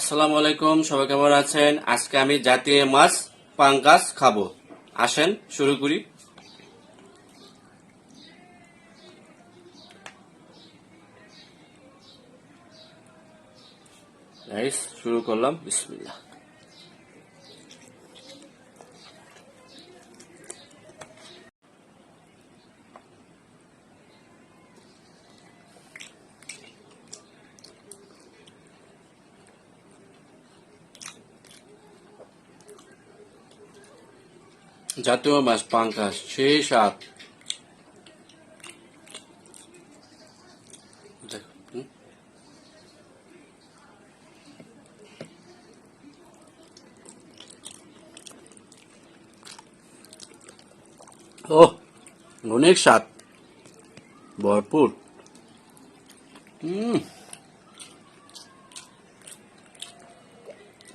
আসসালামু আলাইকুম, সবাই কেমন আছেন? আজকে আমি জাতীয় মাছ পাঙ্গাস খাবো। আসেন শুরু করি। গাইস, শুরু করলাম, বিসমিল্লাহ। জাতীয় মাছ পাঙ্গাস, সেই স্বাদ। দেখুন। ও, অনেক স্বাদ, ভরপুর। হুম,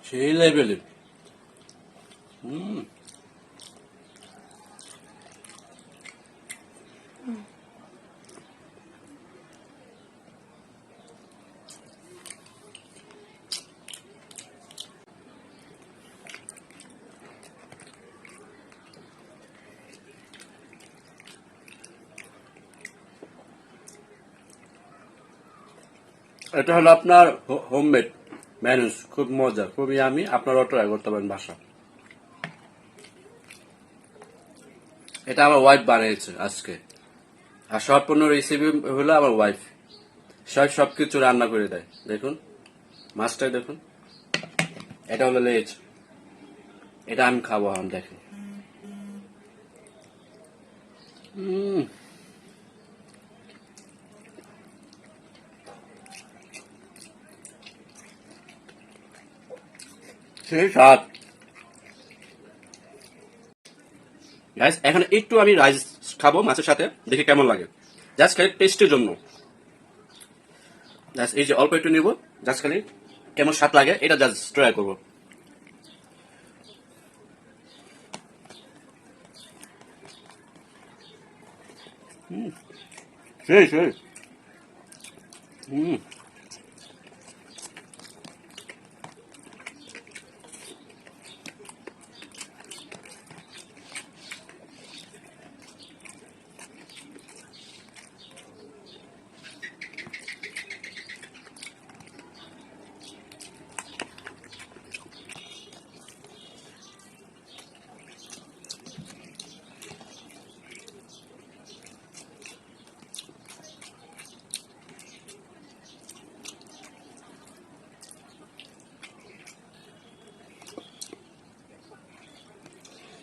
সেই লেভেলের। হুম, এটা হলো আপনার হোমমেড ম্যানুস, খুব মজা, খুবই আমি আপনারাও ট্রাই করতে পারেন বাসা। এটা আমার ওয়াইফ বানিয়েছে আজকে। আর সম্পূর্ণ রেসিপি হলো আমার ওয়াইফ। সবকিছু রান্না করে দেয়। দেখুন, মাছটা দেখুন, এটা হলো লেজ। এটা আমি খাবো, এখন দেখেন। উম, সেই স্বাদ। গাইস, এখন একটু আমি রাইস খাবো মাছের সাথে, দেখি কেমন লাগে। জাস্ট খালি টেস্টের জন্য। জাস্ট এই যে অল্প একটু নিব, জাস্ট খালি কেমন স্বাদ লাগে এটা জাস্ট ট্রাই করবো। সেই সেই। হুম।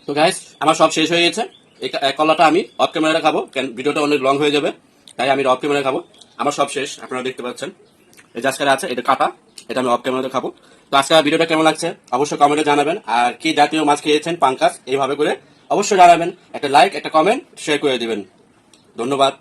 তো গাইস, আমার সব শেষ হয়ে গেছে। এই কলাটা আমি অফ ক্যামেরা খাবো, কেন ভিডিওটা অনেক লং হয়ে যাবে, তাই আমি অফ ক্যামেরা খাবো। আমার সব শেষ, আপনারা দেখতে পাচ্ছেন। এই যে আজকে আছে, এটা কাটা, এটা আমি অফ ক্যামেরা খাবো। তো আজকে ভিডিওটা কেমন লাগছে অবশ্যই কমেন্টে জানাবেন। আর কি জাতীয় মাছ খেয়েছেন পাঙ্কাস এইভাবে করে অবশ্যই জানাবেন। একটা লাইক, একটা কমেন্ট, শেয়ার করে দিবেন। ধন্যবাদ।